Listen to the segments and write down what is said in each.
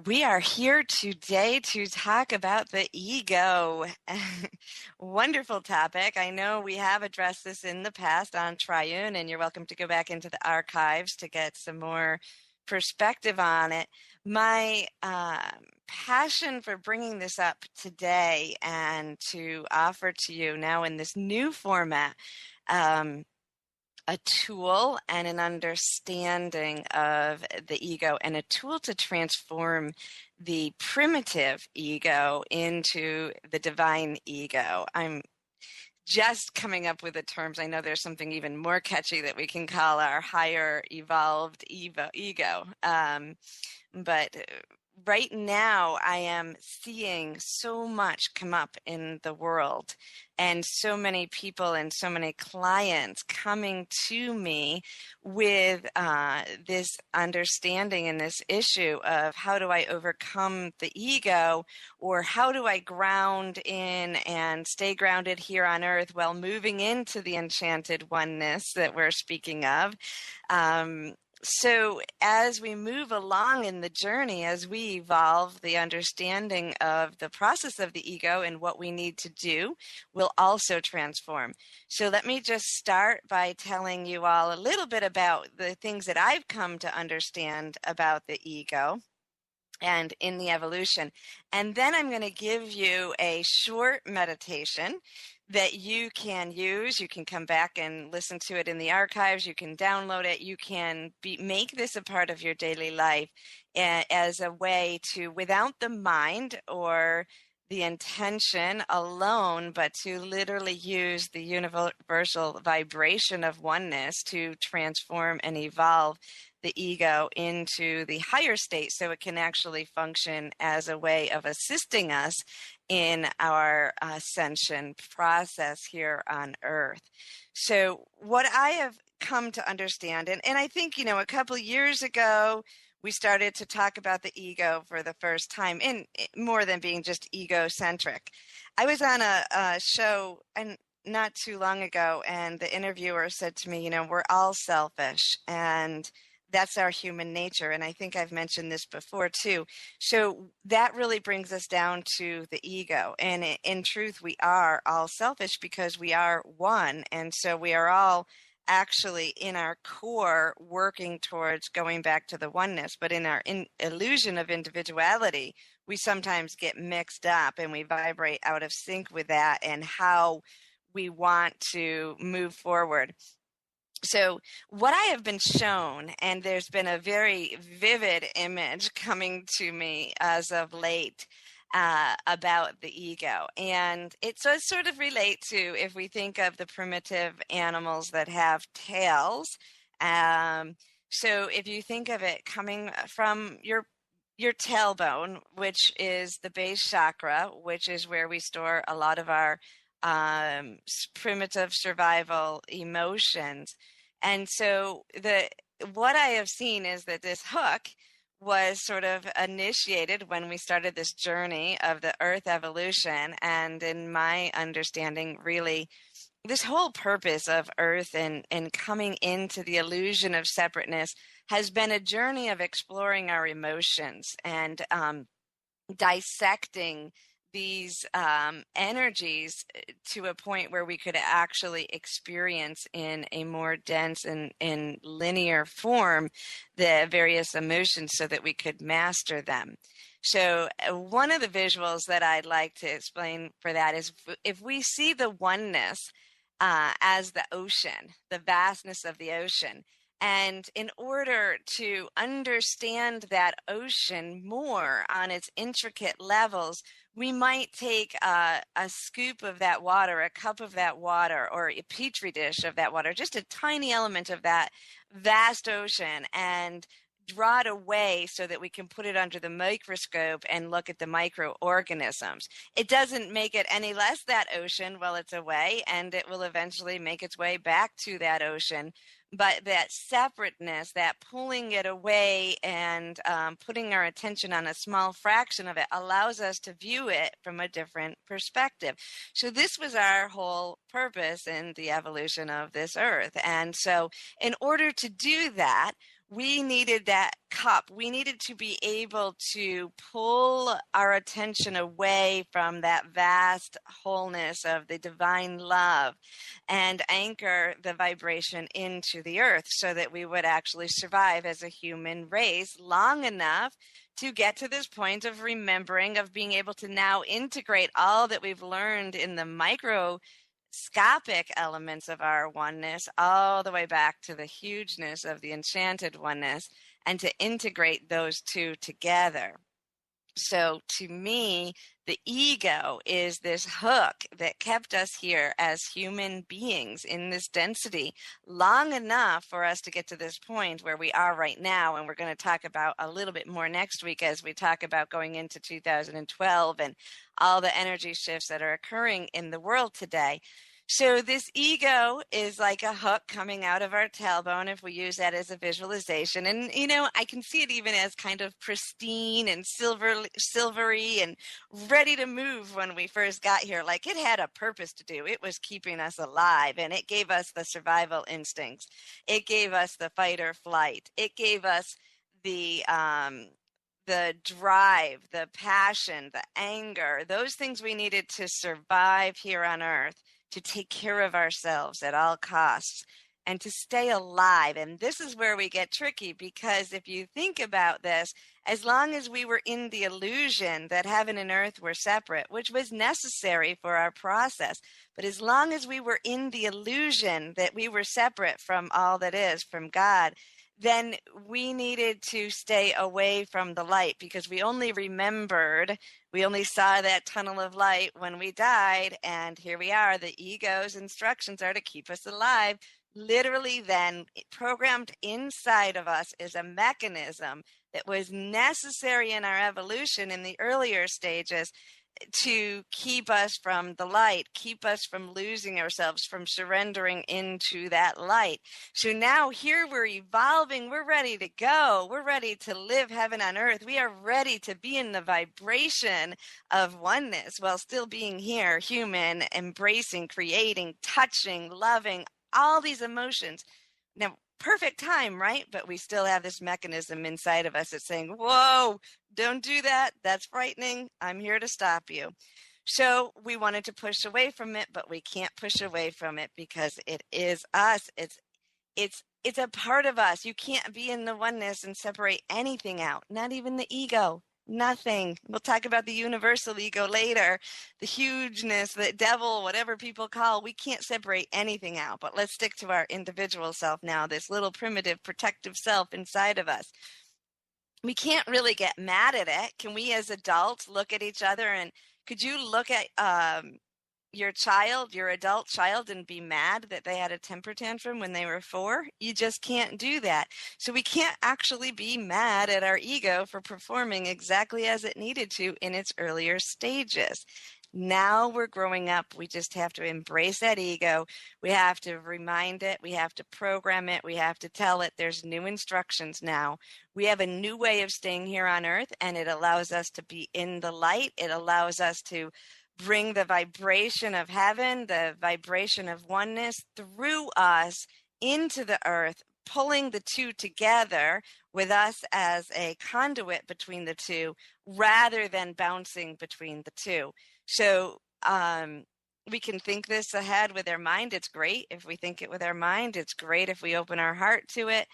We are here today to talk about the ego. Wonderful topic. I know we have addressed this in the past on Triune, and you're welcome to go back into the archives to get some more perspective on it. My passion for bringing this up today and to offer to you now in this new format, a tool and an understanding of the ego and a tool to transform the primitive ego into the divine ego. I'm just coming up with the terms. I know there's something even more catchy that we can call our higher evolved ego. But right now I am seeing so much come up in the world and so many people and so many clients coming to me with this understanding and this issue of how do I overcome the ego, or how do I ground in and stay grounded here on earth while moving into the enchanted oneness that we're speaking of. So as we move along in the journey, as we evolve, the understanding of the process of the ego and what we need to do will also transform. So let me just start by telling you all a little bit about the things that I've come to understand about the ego and in the evolution. And then I'm going to give you a short meditation that you can use. You can come back and listen to it in the archives. You can download it. You can make this a part of your daily life as a way to, without the mind or the intention alone, but to literally use the universal vibration of oneness to transform and evolve the ego into the higher state so it can actually function as a way of assisting us in our ascension process here on earth. So what I have come to understand, and I think, a couple of years ago, we started to talk about the ego for the first time, in more than being just egocentric. I was on a show and not too long ago, and the interviewer said to me, we're all selfish, and that's our human nature. And I think I've mentioned this before too. So that really brings us down to the ego. And in truth, we are all selfish because we are one. And so we are all actually in our core working towards going back to the oneness. But in our illusion of individuality, we sometimes get mixed up and we vibrate out of sync with that and how we want to move forward. So what I have been shown, and there's been a very vivid image coming to me as of late about the ego. And it does sort of relate to, if we think of the primitive animals that have tails. So if you think of it coming from your tailbone, which is the base chakra, which is where we store a lot of our primitive survival emotions. And so what I have seen is that this hook was sort of initiated when we started this journey of the earth evolution. And in my understanding, really, this whole purpose of earth and coming into the illusion of separateness has been a journey of exploring our emotions and dissecting these energies to a point where we could actually experience in a more dense and linear form the various emotions so that we could master them. So one of the visuals that I'd like to explain for that is if we see the oneness as the ocean, the vastness of the ocean, and in order to understand that ocean more on its intricate levels, we might take a scoop of that water, a cup of that water, or a petri dish of that water, just a tiny element of that vast ocean, and draw it away so that we can put it under the microscope and look at the microorganisms. It doesn't make it any less that ocean while it's away, and it will eventually make its way back to that ocean. But that separateness, that pulling it away and putting our attention on a small fraction of it allows us to view it from a different perspective. So this was our whole purpose in the evolution of this earth. And so in order to do that, we needed that cup. We needed to be able to pull our attention away from that vast wholeness of the divine love and anchor the vibration into the earth so that we would actually survive as a human race long enough to get to this point of remembering, of being able to now integrate all that we've learned in the microscopic elements of our oneness all the way back to the hugeness of the enchanted oneness, and to integrate those two together. So to me, the ego is this hook that kept us here as human beings in this density long enough for us to get to this point where we are right now. And we're going to talk about a little bit more next week as we talk about going into 2012 and all the energy shifts that are occurring in the world today. So this ego is like a hook coming out of our tailbone, if we use that as a visualization. And, I can see it even as kind of pristine and silvery and ready to move when we first got here. Like it had a purpose to do. It was keeping us alive, and it gave us the survival instincts. It gave us the fight or flight. It gave us the drive, the passion, the anger, those things we needed to survive here on earth, to take care of ourselves at all costs, and to stay alive. And this is where we get tricky, because if you think about this, as long as we were in the illusion that heaven and earth were separate, which was necessary for our process, but as long as we were in the illusion that we were separate from all that is, from God, then we needed to stay away from the light, because we only saw that tunnel of light when we died. And here we are. The ego's instructions are to keep us alive. Literally, then, programmed inside of us is a mechanism that was necessary in our evolution in the earlier stages to keep us from the light, keep us from losing ourselves, from surrendering into that light. So now here we're evolving, we're ready to go, we're ready to live heaven on earth. We are ready to be in the vibration of oneness while still being here, human, embracing, creating, touching, loving, all these emotions. Now, perfect time, right? But we still have this mechanism inside of us that's saying, whoa, don't do that. That's frightening. I'm here to stop you. So we wanted to push away from it, but we can't push away from it because it is us. It's a part of us. You can't be in the oneness and separate anything out, not even the ego. Nothing. We'll talk about the universal ego later, the hugeness, the devil, whatever people call. We can't separate anything out, but let's stick to our individual self now, this little primitive protective self inside of us. We can't really get mad at it. Can we as adults look at each other, and could you look at your adult child, and be mad that they had a temper tantrum when they were 4? You just can't do that. So we can't actually be mad at our ego for performing exactly as it needed to in its earlier stages. Now we're growing up. We just have to embrace that ego. We have to remind it. We have to program it. We have to tell it there's new instructions now. We have a new way of staying here on earth, and it allows us to be in the light. It allows us to bring the vibration of heaven, the vibration of oneness through us into the earth, pulling the two together with us as a conduit between the two, rather than bouncing between the two. So we can think this ahead with our mind. It's great if we think it with our mind. It's great if we open our heart to it.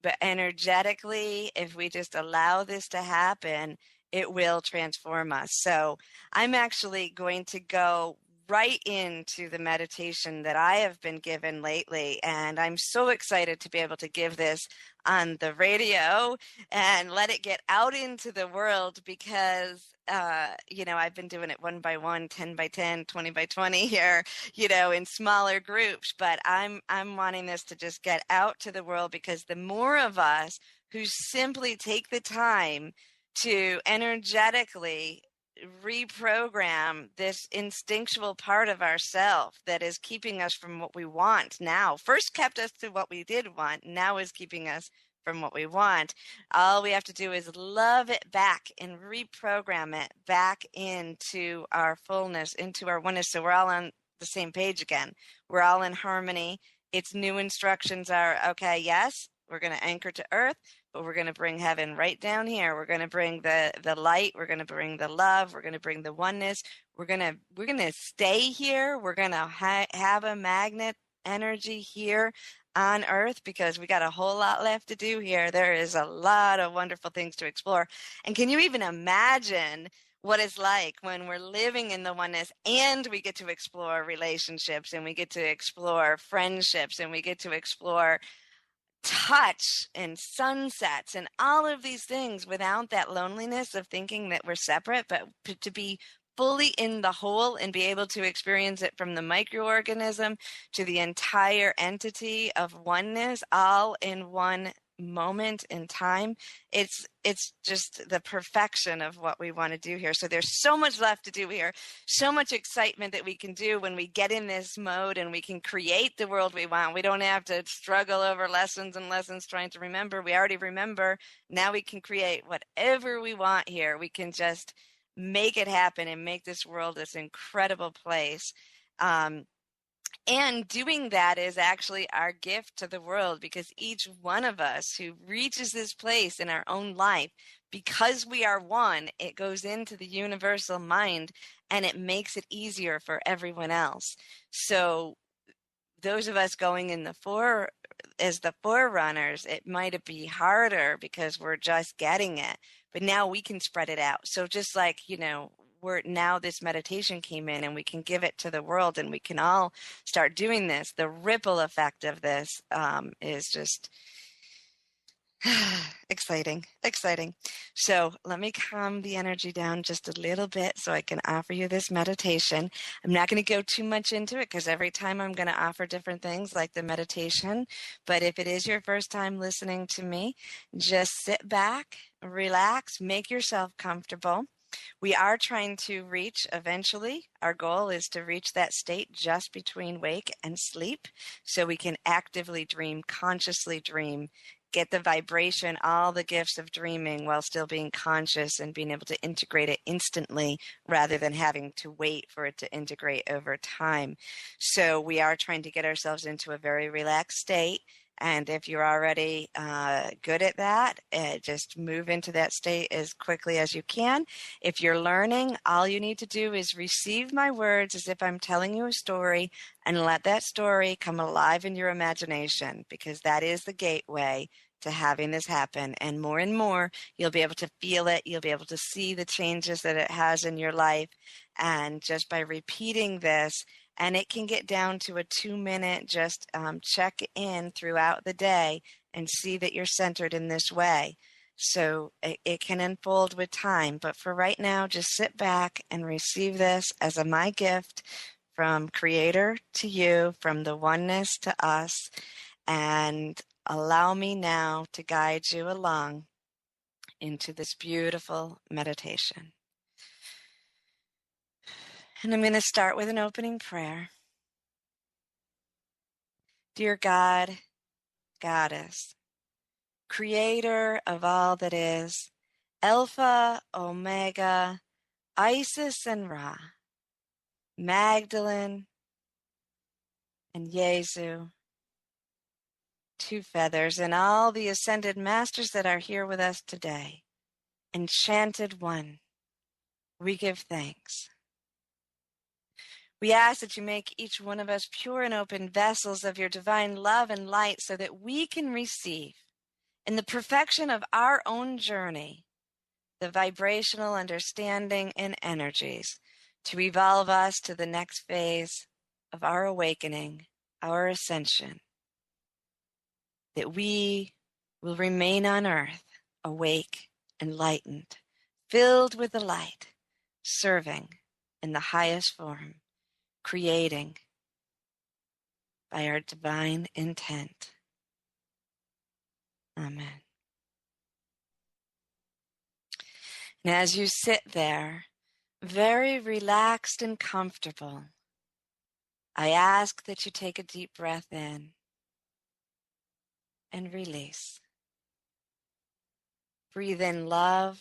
But energetically, if we just allow this to happen, it will transform us. So I'm actually going to go right into the meditation that I have been given lately. And I'm so excited to be able to give this on the radio and let it get out into the world, because, I've been doing it 1 by 1, 10 by 10, 20 by 20 here, in smaller groups. But I'm wanting this to just get out to the world, because the more of us who simply take the time to energetically reprogram this instinctual part of ourself that is keeping us from what we want now. First kept us to what we did want, now is keeping us from what we want. All we have to do is love it back and reprogram it back into our fullness, into our oneness, so we're all on the same page again. We're all in harmony. Its new instructions are, okay, yes, We're going to anchor to earth, but we're going to bring heaven right down here. We're going to bring the light. We're going to bring the love. We're going to bring the oneness. We're going to stay here. We're going to have a magnet energy here on earth because we got a whole lot left to do here. There is a lot of wonderful things to explore. And can you even imagine what it's like when we're living in the oneness and we get to explore relationships and we get to explore friendships and we get to explore touch and sunsets and all of these things without that loneliness of thinking that we're separate, but to be fully in the whole and be able to experience it from the microorganism to the entire entity of oneness all in one moment in time. It's just the perfection of what we want to do here. So there's so much left to do here, so much excitement that we can do when we get in this mode and we can create the world we want. We don't have to struggle over lessons and lessons trying to remember. We already remember. Now we can create whatever we want here. We can just make it happen and make this world this incredible place. And doing that is actually our gift to the world, because each one of us who reaches this place in our own life, because we are one, it goes into the universal mind and it makes it easier for everyone else. So those of us going in as the forerunners, it might be harder because we're just getting it, but now we can spread it out. So just like, now this meditation came in and we can give it to the world and we can all start doing this. The ripple effect of this is just exciting. So let me calm the energy down just a little bit so I can offer you this meditation. I'm not going to go too much into it because every time I'm going to offer different things like the meditation. But if it is your first time listening to me, just sit back, relax, make yourself comfortable. We are trying to reach eventually. Our goal is to reach that state just between wake and sleep so we can actively dream, consciously dream, get the vibration, all the gifts of dreaming while still being conscious and being able to integrate it instantly rather than having to wait for it to integrate over time. So we are trying to get ourselves into a very relaxed state. And if you're already good at that, just move into that state as quickly as you can. If you're learning, all you need to do is receive my words as if I'm telling you a story and let that story come alive in your imagination, because that is the gateway to having this happen. And more, you'll be able to feel it. You'll be able to see the changes that it has in your life. And just by repeating this, and it can get down to a 2-minute, just check in throughout the day and see that you're centered in this way. So it can unfold with time. But for right now, just sit back and receive this as my gift from Creator to you, from the oneness to us. And allow me now to guide you along into this beautiful meditation. And I'm going to start with an opening prayer. Dear God, Goddess, Creator of all that is, Alpha, Omega, Isis and Ra, Magdalene and Yezu, Two Feathers, and all the ascended masters that are here with us today, Enchanted One, we give thanks. We ask that you make each one of us pure and open vessels of your divine love and light so that we can receive, in the perfection of our own journey, the vibrational understanding and energies to evolve us to the next phase of our awakening, our ascension, that we will remain on earth, awake, enlightened, filled with the light, serving in the highest form, creating by our divine intent. Amen. And as you sit there, very relaxed and comfortable, I ask that you take a deep breath in and release. Breathe in love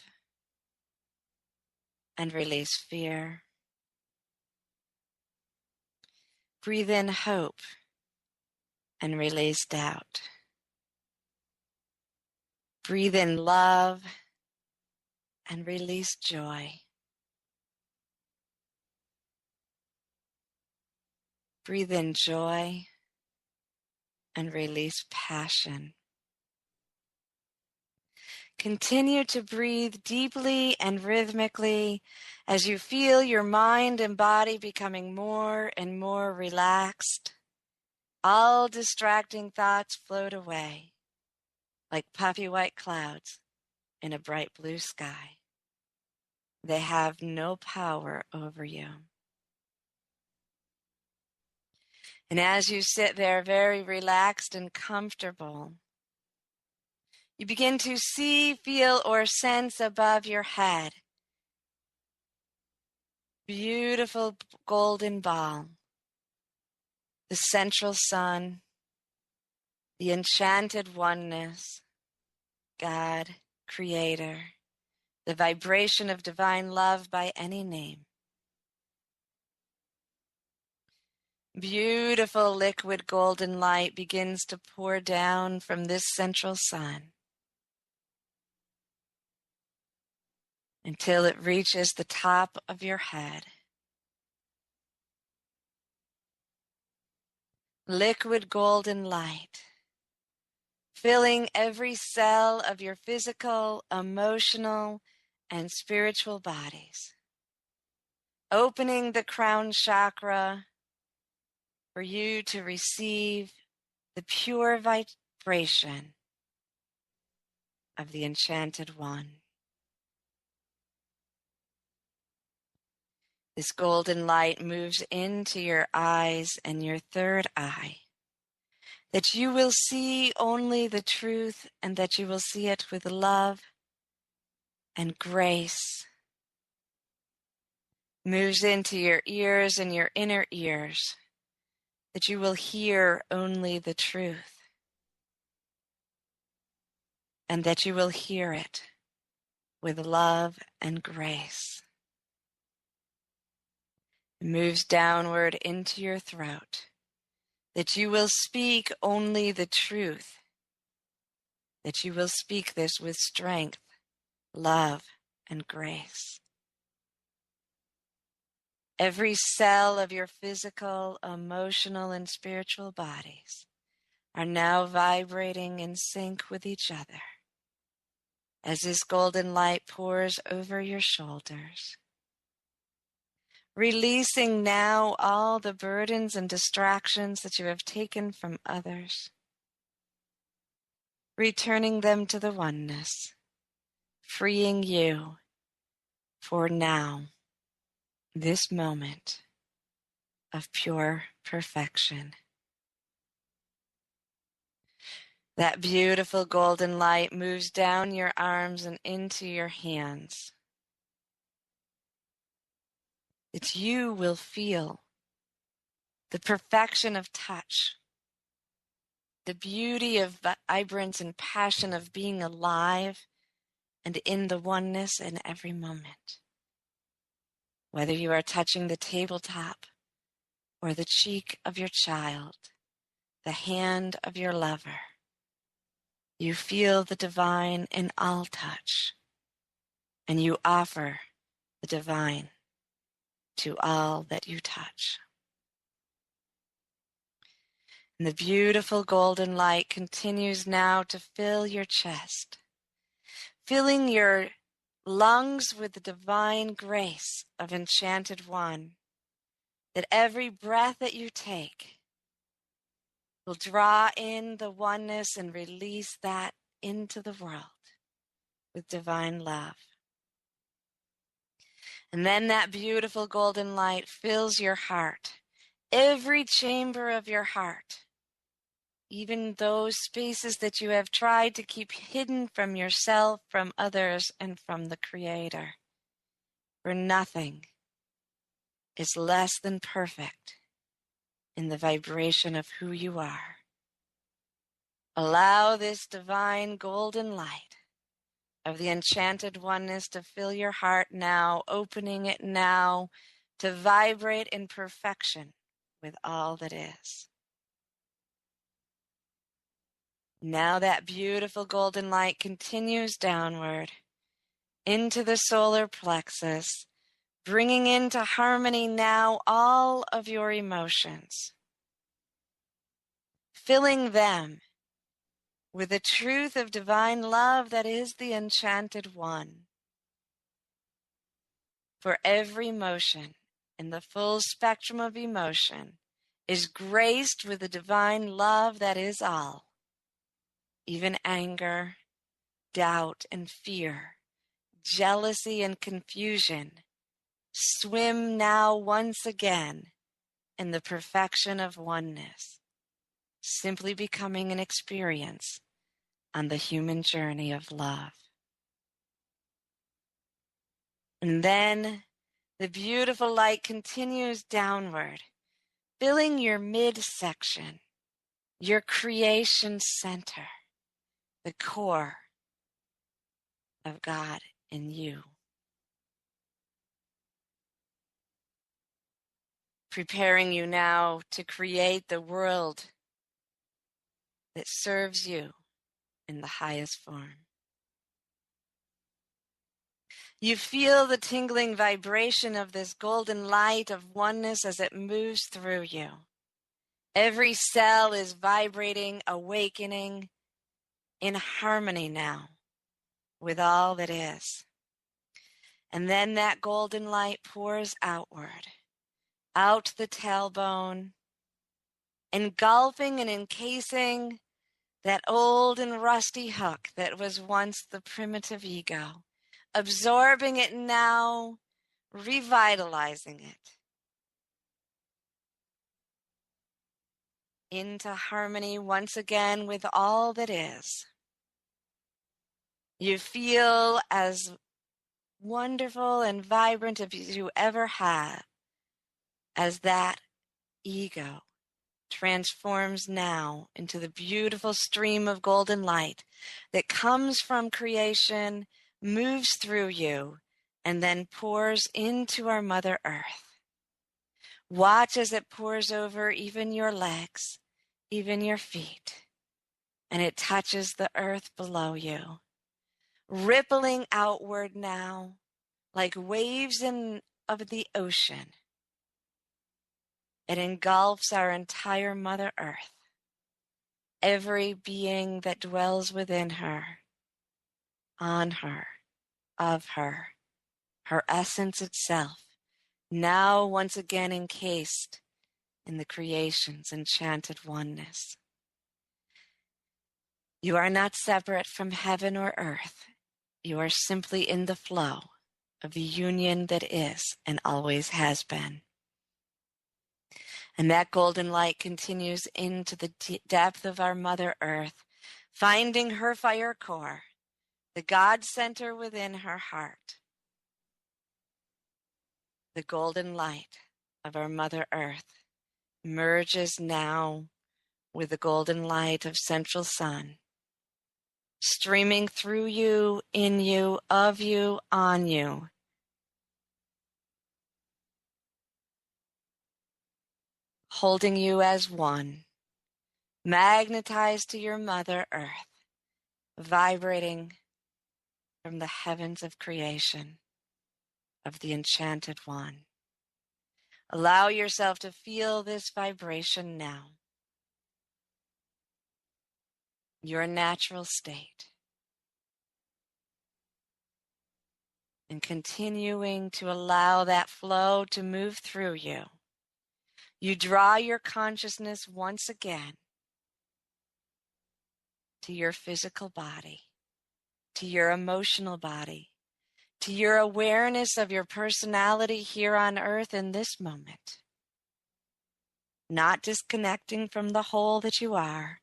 and release fear. Breathe in hope and release doubt. Breathe in love and release joy. Breathe in joy and release passion. Continue to breathe deeply and rhythmically as you feel your mind and body becoming more and more relaxed. All distracting thoughts float away like puffy white clouds in a bright blue sky. They have no power over you. And as you sit there very relaxed and comfortable, you begin to see, feel, or sense above your head beautiful golden ball, the central sun, the enchanted oneness, God, Creator, the vibration of divine love by any name. Beautiful liquid golden light begins to pour down from this central sun until it reaches the top of your head. Liquid golden light, filling every cell of your physical, emotional, and spiritual bodies. Opening the crown chakra for you to receive the pure vibration of the enchanted one. This golden light moves into your eyes and your third eye, that you will see only the truth and that you will see it with love and grace. Moves into your ears and your inner ears, that you will hear only the truth and that you will hear it with love and grace. It moves downward into your throat, that you will speak only the truth, that you will speak this with strength, love, and grace. Every cell of your physical, emotional, and spiritual bodies are now vibrating in sync with each other as this golden light pours over your shoulders. Releasing now all the burdens and distractions that you have taken from others. Returning them to the oneness, freeing you for now, this moment of pure perfection. That beautiful golden light moves down your arms and into your hands. That you will feel the perfection of touch, the beauty of vibrance and passion of being alive and in the oneness in every moment. Whether you are touching the tabletop or the cheek of your child, the hand of your lover, you feel the divine in all touch, and you offer the divine to all that you touch. And the beautiful golden light continues now to fill your chest, filling your lungs with the divine grace of Enchanted One, that every breath that you take will draw in the oneness and release that into the world with divine love. And then that beautiful golden light fills your heart, every chamber of your heart, even those spaces that you have tried to keep hidden from yourself, from others, and from the Creator. For nothing is less than perfect in the vibration of who you are. Allow this divine golden light of the enchanted oneness to fill your heart now, opening it now to vibrate in perfection with all that is. Now that beautiful golden light continues downward into the solar plexus, bringing into harmony now all of your emotions, filling them with the truth of divine love that is the enchanted one. For every motion in the full spectrum of emotion is graced with the divine love that is all. Even anger, doubt, and fear, jealousy and confusion swim now once again in the perfection of oneness, simply becoming an experience on the human journey of love. And then the beautiful light continues downward, filling your midsection, your creation center, the core of God in you. Preparing you now to create the world that serves you in the highest form. You feel the tingling vibration of this golden light of oneness as it moves through you. Every cell is vibrating, awakening, in harmony now with all that is. And then that golden light pours outward, out the tailbone, engulfing and encasing that old and rusty hook that was once the primitive ego, absorbing it now, revitalizing it into harmony once again with all that is. You feel as wonderful and vibrant as you ever have, as that ego transforms now into the beautiful stream of golden light that comes from creation, moves through you, and then pours into our Mother Earth. Watch as it pours over even your legs, even your feet, and it touches the earth below you, rippling outward now like waves of the ocean. It engulfs our entire Mother Earth, every being that dwells within her, on her, of her, her essence itself, now once again encased in the creation's enchanted oneness. You are not separate from heaven or earth. You are simply in the flow of the union that is and always has been. And that golden light continues into the depth of our Mother Earth, finding her fire core, the God center within her heart. The golden light of our Mother Earth merges now with the golden light of Central Sun, streaming through you, in you, of you, on you. Holding you as one, magnetized to your Mother Earth, vibrating from the heavens of creation, of the enchanted one. Allow yourself to feel this vibration now, your natural state, and continuing to allow that flow to move through you. You draw your consciousness once again to your physical body, to your emotional body, to your awareness of your personality here on earth in this moment. Not disconnecting from the whole that you are.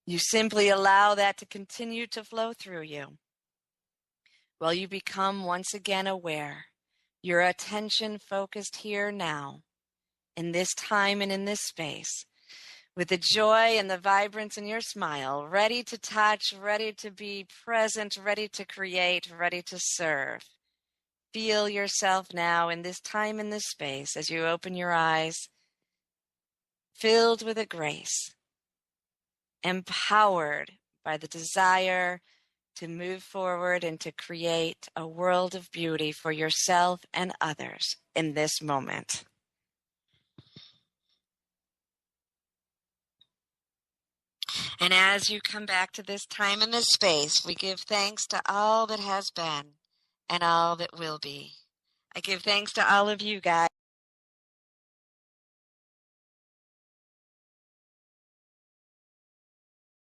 You simply allow that to continue to flow through you while you become once again aware, your attention focused here now, in this time and in this space, with the joy and the vibrance in your smile, ready to touch, ready to be present, ready to create, ready to serve. Feel yourself now in this time and this space as you open your eyes, filled with a grace empowered by the desire to move forward and to create a world of beauty for yourself and others in this moment. And as you come back to this time and this space, we give thanks to all that has been and all that will be. I give thanks to all of you guys.